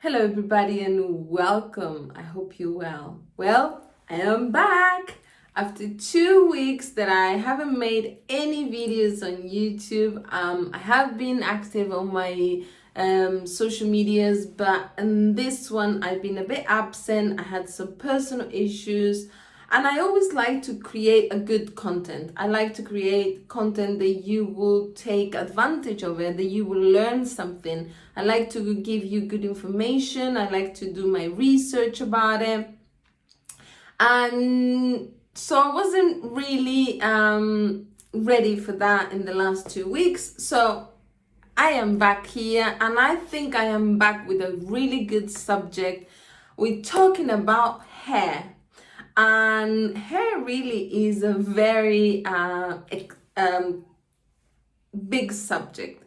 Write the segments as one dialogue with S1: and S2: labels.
S1: Hello everybody and welcome. I hope you're well. Well, I am back after 2 weeks that I haven't made any videos on YouTube. I have been active on my social medias, but in this one I've been a bit absent. I had some personal issues. And I always like to create a good content. I like to create content that you will take advantage of it, that you will learn something. I like to give you good information. I like to do my research about it. And so I wasn't really ready for that in the last 2 weeks. So I am back here, and I think I am back with a really good subject. We're talking about hair. And hair really is a very big subject,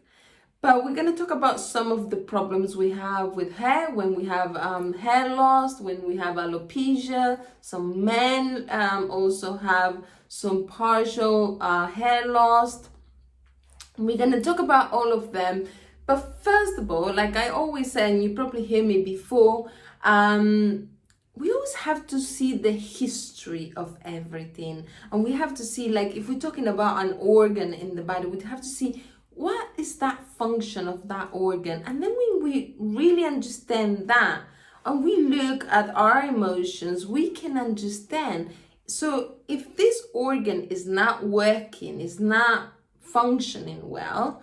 S1: but we're going to talk about some of the problems we have with hair when we have hair loss, when we have alopecia. Some men also have some partial hair loss. We're going to talk about all of them, but first of all, like I always say, and you probably hear me before, we always have to see the history of everything. And we have to see, like, if we're talking about an organ in the body, we have to see what is that function of that organ. And then when we really understand that, and we look at our emotions, we can understand. So if this organ is not working, is not functioning well,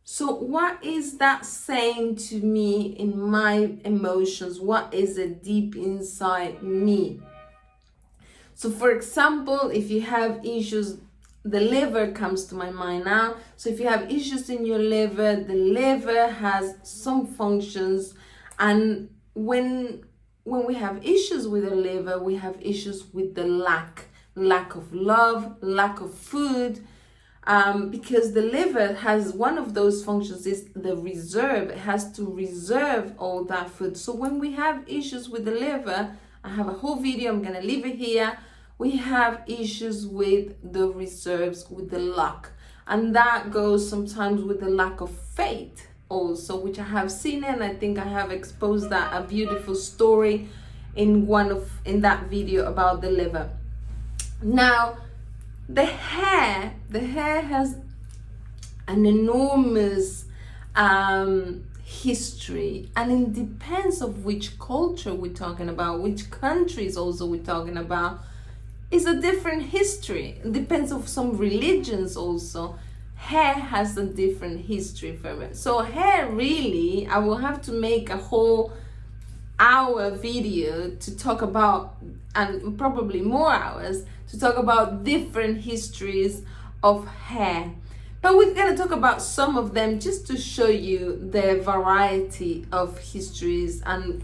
S1: so what is that saying to me in my emotions? What is it deep inside me? So for example, if you have issues, the liver comes to my mind now. So if you have issues in your liver, the liver has some functions. And when we have issues with the liver, we have issues with the lack of love, lack of food. Because the liver has one of those functions is the reserve. It has to reserve all that food. So when we have issues with the liver, I have a whole video, I'm going to leave it here. We have issues with the reserves, with the lack. And that goes sometimes with the lack of faith also, which I have seen, and I think I have exposed that, a beautiful story in that video about the liver. Now, the hair has an enormous history, and it depends of which culture we're talking about, which countries also we're talking about. It's a different history. It depends of some religions also. Hair has a different history from it. So hair really, I will have to make a whole hour video to talk about, and probably more hours to talk about different histories of hair. But we're going to talk about some of them just to show you the variety of histories and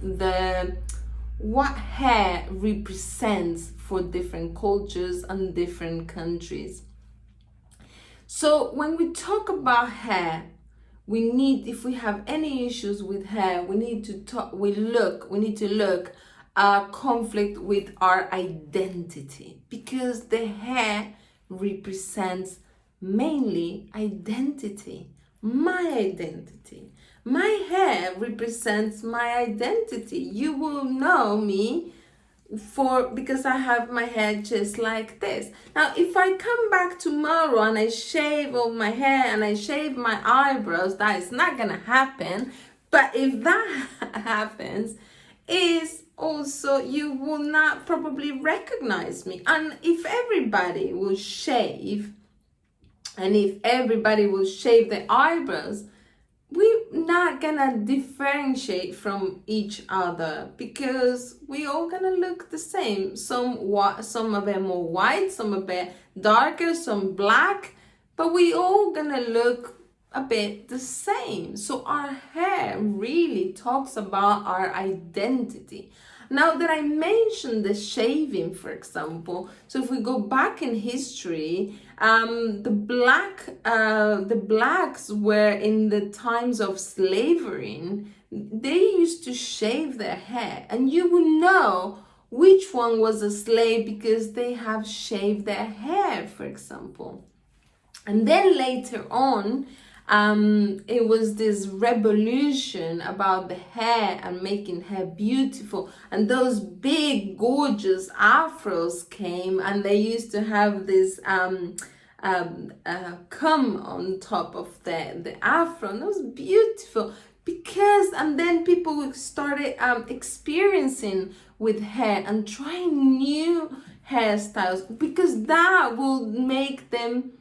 S1: what hair represents for different cultures and different countries. So when we talk about hair, we need, if we have any issues with hair, we need to look at conflict with our identity, because the hair represents mainly identity, my identity. My hair represents my identity. You will know me because I have my hair just like this. Now, if I come back tomorrow and I shave all my hair and I shave my eyebrows, that is not gonna happen. But if that happens, is also you will not probably recognize me. And if everybody will shave, and if everybody will shave their eyebrows, we're not gonna differentiate from each other, because we all gonna look the same. Some a bit more white, some a bit darker, some black, but we all gonna look a bit the same. So our hair really talks about our identity. Now that I mentioned the shaving, for example, so if we go back in history, the blacks were in the times of slavering, they used to shave their hair, and you will know which one was a slave because they have shaved their hair, for example. And then later on, it was this revolution about the hair and making hair beautiful, and those big gorgeous afros came, and they used to have this comb on top of the afro, and it was beautiful. Because, and then people started experiencing with hair and trying new hairstyles, because that will make them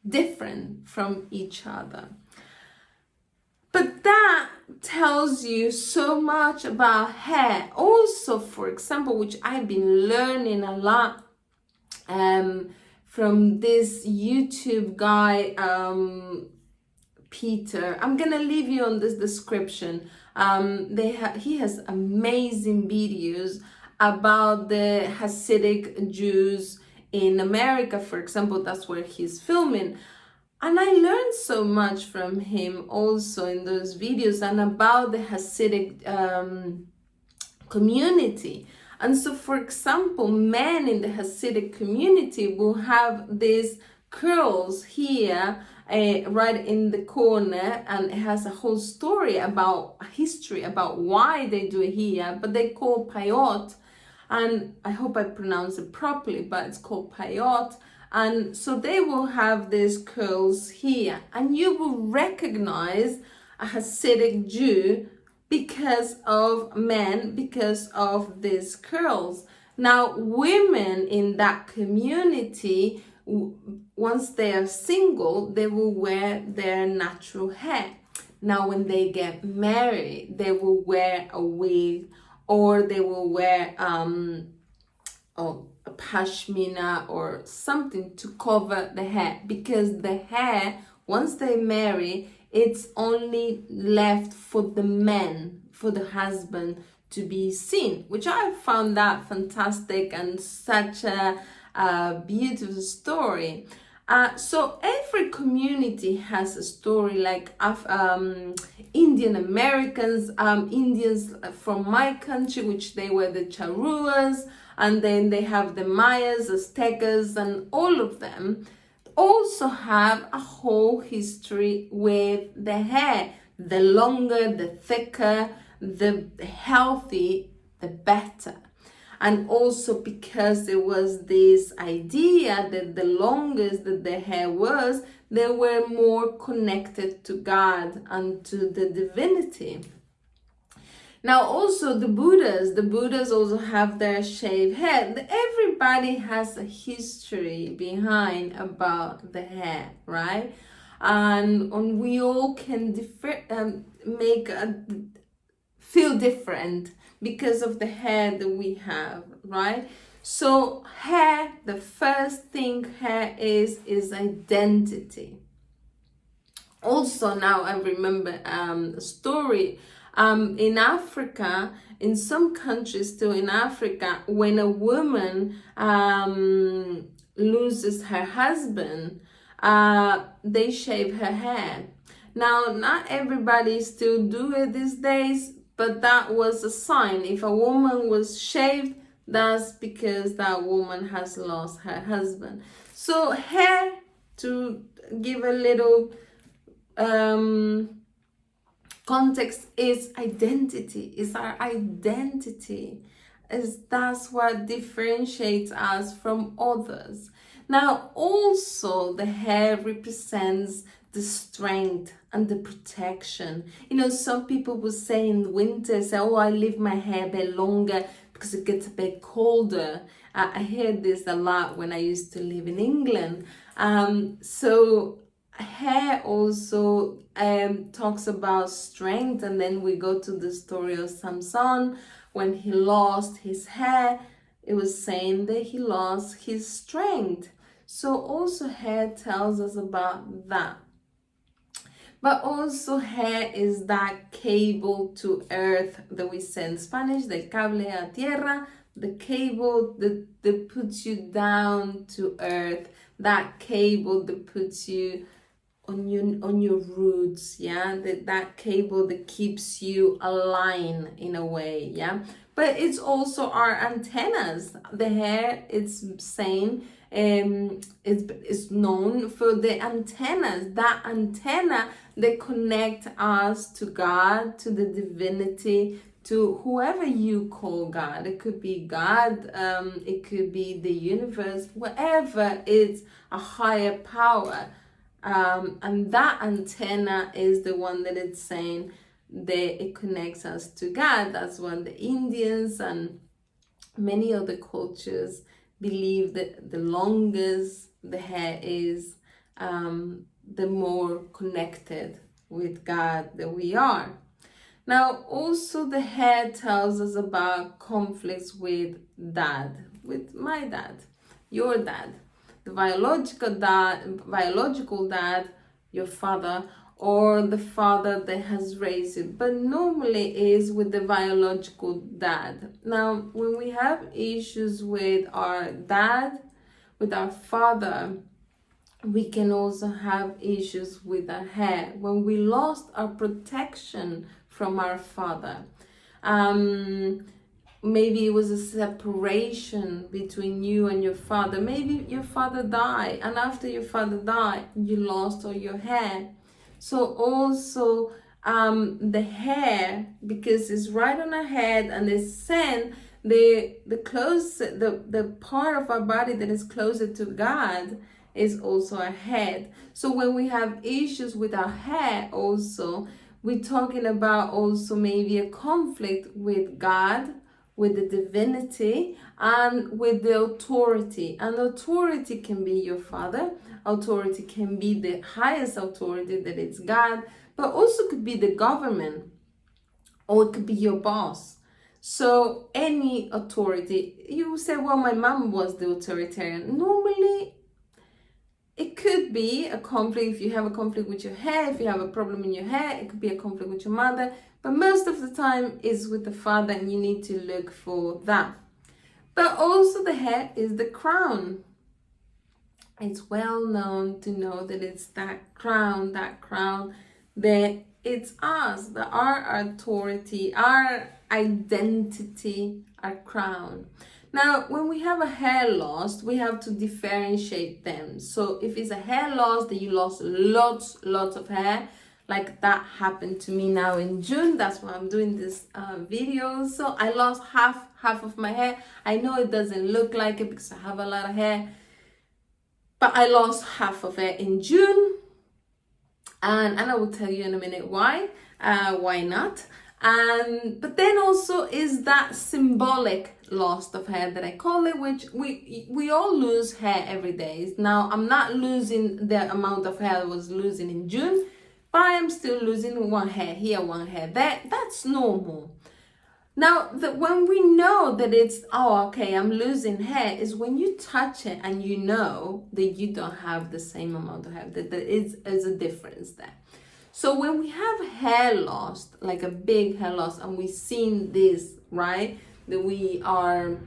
S1: different from each other. But that tells you so much about hair. Also, for example, which I've been learning a lot from this YouTube guy, Peter. I'm gonna leave you on this description. He has amazing videos about the Hassidic Jews in America, for example. That's where he's filming. And I learned so much from him also in those videos, and about the Hassidic community. And so, for example, men in the Hassidic community will have these curls here, right in the corner, and it has a whole story about history, about why they do it here, but they call payot, and I hope I pronounce it properly, but it's called payot. And so they will have these curls here, and you will recognize a Hasidic Jew because of men, because of these curls. Now, women in that community, once they are single, they will wear their natural hair. Now, when they get married, they will wear a wig, or they will wear a pashmina or something to cover the hair, because the hair, once they marry, it's only left for the men, for the husband to be seen, which I found that fantastic and such a beautiful story. So every community has a story, like Indian Americans, Indians from my country, which they were the Charuas, and then they have the Mayas, Aztecas, and all of them also have a whole history with the hair. The longer, the thicker, the healthy, the better. And also because there was this idea that the longest that the hair was, they were more connected to God and to the divinity. Now also the Buddhas also have their shaved head. Everybody has a history behind about the hair, right? And we all can feel different because of the hair that we have, right? So hair, the first thing hair is identity. Also, now I remember a story in Africa, in some countries still in Africa, when a woman loses her husband, they shave her hair. Now, not everybody still do it these days, but that was a sign. If a woman was shaved, that's because that woman has lost her husband. So hair, to give a little context, is identity, is our identity. That's what differentiates us from others. Now, also the hair represents the strength and the protection. You know, some people will say in winter, say, oh, I leave my hair a bit longer because it gets a bit colder. I heard this a lot when I used to live in England. So hair also talks about strength, and then we go to the story of Samson. When he lost his hair, it was saying that he lost his strength. So also hair tells us about that. But also hair is that cable to earth that we say in Spanish, del cable a tierra, the cable that puts you down to earth, that cable that puts you on your roots, yeah, that cable that keeps you aligned in a way, yeah. But it's also our antennas. The hair, it's saying, is known for the antennas. That antenna that connect us to God, to the divinity, to whoever you call God. It could be God, it could be the universe, whatever is a higher power. And that antenna is the one that it's saying that it connects us to God. That's when the Indians and many other cultures believe that the longest the hair is, the more connected with God that we are. Now, also the hair tells us about conflicts with dad, with my dad, your dad, the biological dad, your father, or the father that has raised you, but normally is with the biological dad. Now, when we have issues with our dad, with our father, we can also have issues with our hair. When we lost our protection from our father, maybe it was a separation between you and your father. Maybe your father died, and after your father died, you lost all your hair. So also the hair, because it's right on our head and it's sent the part of our body that is closer to God is also our head. So when we have issues with our hair also, we're talking about also maybe a conflict with God, with the divinity, and with the authority. And authority can be your father, authority can be the highest authority, that is God, but also could be the government, or it could be your boss. So any authority, you say, well, my mom was the authoritarian. Normally, it could be a conflict. If you have a conflict with your hair, if you have a problem in your hair, it could be a conflict with your mother. But most of the time is with the father, and you need to look for that. But also the hair is the crown. It's well known to know that it's that crown that it's us, that our authority, our identity, our crown. Now, when we have a hair loss, we have to differentiate them. So if it's a hair loss, that you lost lots of hair, like that happened to me now in June. That's why I'm doing this video. So I lost half of my hair. I know it doesn't look like it because I have a lot of hair, but I lost half of it in June. And I will tell you in a minute why not. But then also is that symbolic loss of hair that I call it, which we all lose hair every day. Now, I'm not losing the amount of hair I was losing in June, but I am still losing one hair here, one hair there. That's normal. Now, when we know that it's, oh, okay, I'm losing hair, is when you touch it and you know that you don't have the same amount of hair, that there is a difference there. So when we have hair loss, like a big hair loss, and we've seen this, right, that we are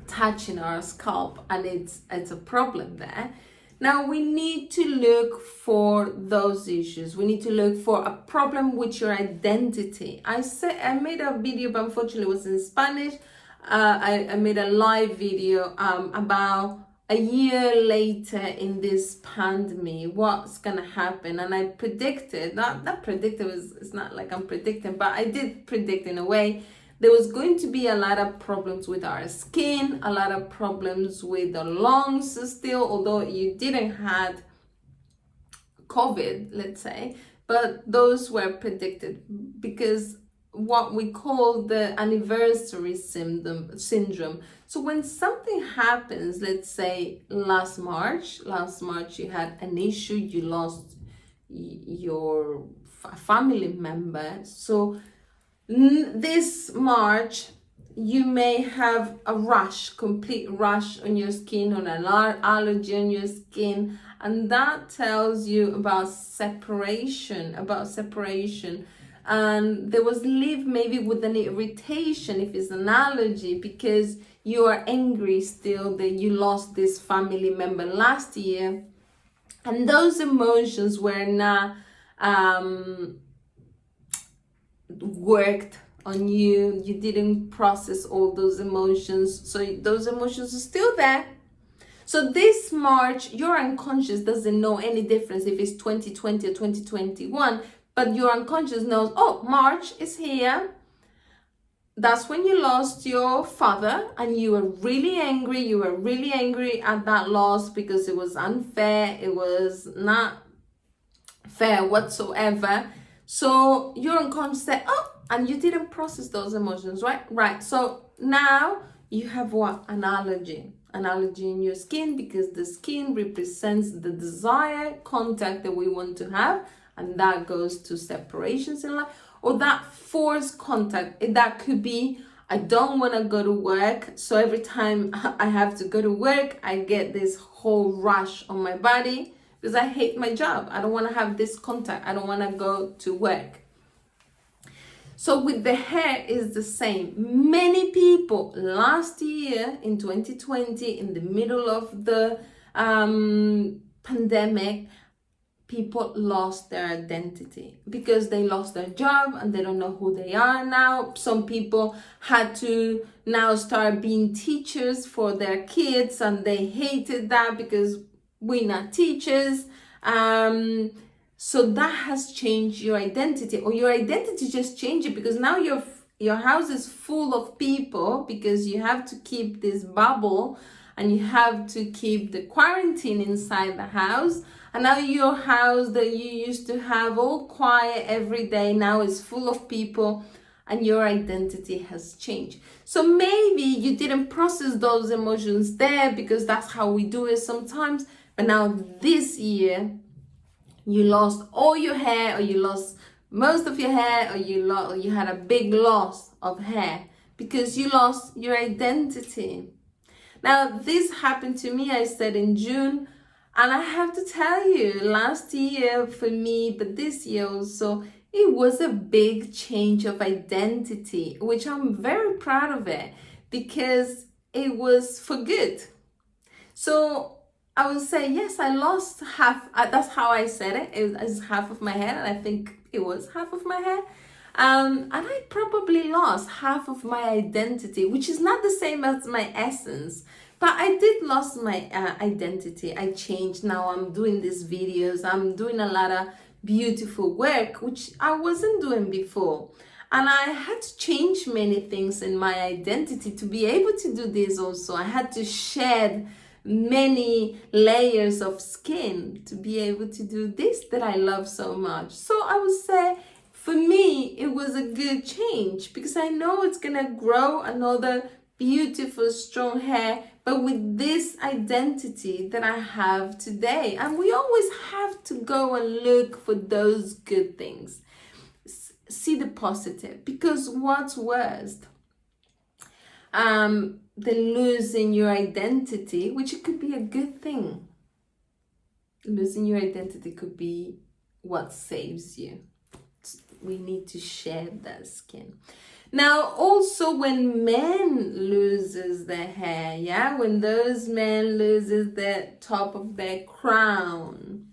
S1: touching our scalp and it's a problem there. Now we need to look for those issues. We need to look for a problem with your identity. I made a video, but unfortunately it was in Spanish. I made a live video about a year later in this pandemic, what's gonna happen. And I predicted, not predicted, it's not like I'm predicting, but I did predict in a way. There was going to be a lot of problems with our skin, a lot of problems with the lungs still, although you didn't have COVID, let's say, but those were predicted because what we call the anniversary syndrome. So when something happens, let's say last March you had an issue, you lost your family member. So this March, you may have a complete rash on your skin, or an allergy on your skin, and that tells you about separation. And there was live maybe with an irritation, if it's an allergy, because you are angry still that you lost this family member last year, and those emotions were not worked on you. You didn't process all those emotions, so those emotions are still there. So this March, your unconscious doesn't know any difference if it's 2020 or 2021, but your unconscious knows, oh, March is here. That's when you lost your father and you were really angry. You were really angry at that loss because it was unfair. It was not fair whatsoever. So your unconscious said, oh, and you didn't process those emotions, right? Right. So now you have what? Analogy in your skin, because the skin represents the desired contact that we want to have, and that goes to separations in life, or that forced contact. That could be, I don't want to go to work, so every time I have to go to work, I get this whole rush on my body because I hate my job. I don't want to have this contact. I don't want to go to work. So with the hair is the same. Many people last year in 2020, in the middle of the pandemic, people lost their identity because they lost their job and they don't know who they are now. Some people had to now start being teachers for their kids, and they hated that because we're not teachers. So that has changed your identity, or your identity just changed it because now your house is full of people because you have to keep this bubble and you have to keep the quarantine inside the house. And now your house that you used to have all quiet every day now is full of people, and your identity has changed. So maybe you didn't process those emotions there because that's how we do it sometimes. But now this year, you lost all your hair, or you lost most of your hair, or you had a big loss of hair because you lost your identity. Now, this happened to me, I said, in June. And I have to tell you, last year for me, but this year also, it was a big change of identity, which I'm very proud of it because it was for good. So I would say, yes, I lost half. That's how I said it. It was half of my hair, and I think it was half of my hair. And I probably lost half of my identity, which is not the same as my essence. But I did lose my identity. I changed. Now I'm doing these videos. I'm doing a lot of beautiful work, which I wasn't doing before. And I had to change many things in my identity to be able to do this also. I had to shed many layers of skin to be able to do this that I love so much. So I would say for me, it was a good change because I know it's gonna grow another beautiful, strong hair, but with this identity that I have today. And we always have to go and look for those good things. See the positive, because what's worst than losing your identity, which it could be a good thing. Losing your identity could be what saves you. We need to shed that skin. Now, also when men loses their hair, when those men loses the top of their crown,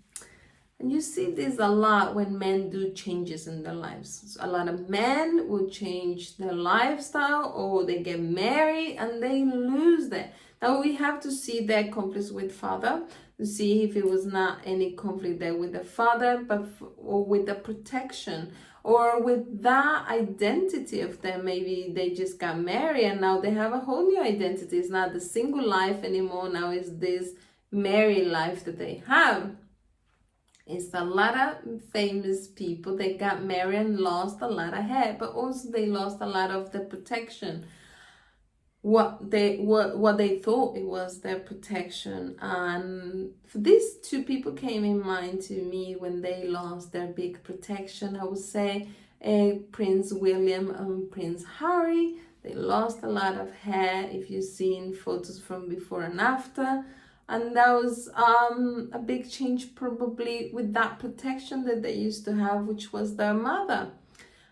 S1: and you see this a lot when men do changes in their lives. So a lot of men will change their lifestyle, or they get married and they lose that. Now we have to see their conflicts with father, to see if it was not any conflict there with the father, but or with the protection, or with that identity of them. Maybe they just got married and now they have a whole new identity. It's not the single life anymore. Now it's this married life that they have. It's a lot of famous people. They got married and lost a lot of hair, but also they lost a lot of the protection. What they thought it was their protection. And these two people came in mind to me when they lost their big protection. I would say Prince William and Prince Harry. They lost a lot of hair, if you've seen photos from before and after. And that was a big change probably with that protection that they used to have, which was their mother.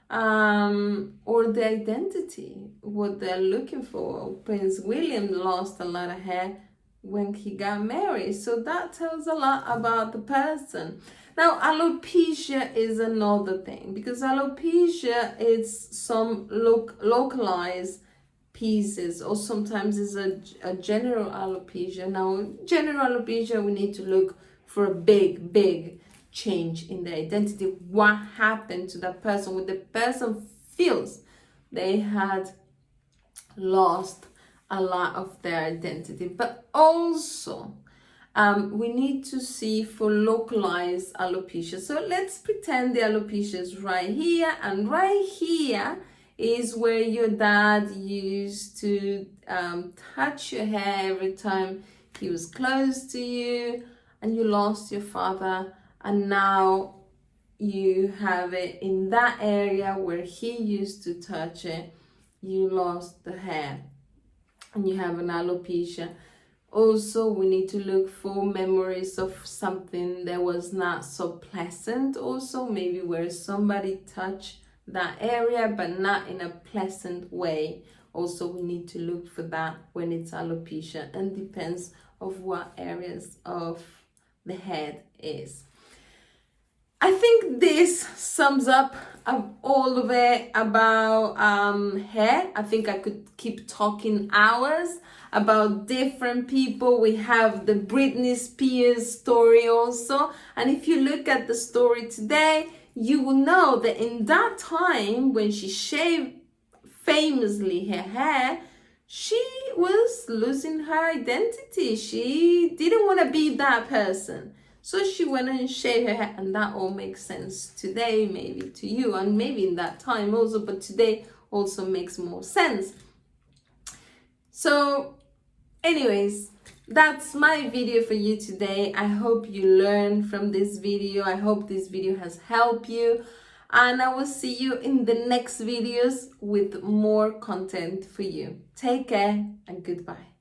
S1: Or the identity, what they're looking for. Prince William lost a lot of hair when he got married. So that tells a lot about the person. Now, alopecia is another thing, because alopecia is some localized pieces, or sometimes it's a general alopecia. Now, general alopecia, we need to look for a big change in their identity. What happened to that person? When the person feels they had lost a lot of their identity. But also, we need to see for localized alopecia. So let's pretend the alopecia is right here, and right here is where your dad used to touch your hair every time he was close to you, and you lost your father, and now you have it in that area where he used to touch it. You lost the hair and you have an alopecia. Also, we need to look for memories of something that was not so pleasant, also maybe where somebody touched that area but not in a pleasant way. Also, we need to look for that when it's alopecia, and depends of what areas of the head is. I think this sums up all of it about hair. I think I could keep talking hours about different people. We have the Britney Spears story also. And if you look at the story today, you will know that in that time when she shaved famously her hair, she was losing her identity. She didn't want to be that person. So she went and shaved her hair, and that all makes sense today, maybe to you, and maybe in that time also, but today also makes more sense. So anyways, that's my video for you today. I hope you learned from this video. I hope this video has helped you, and I will see you in the next videos with more content for you. Take care and goodbye.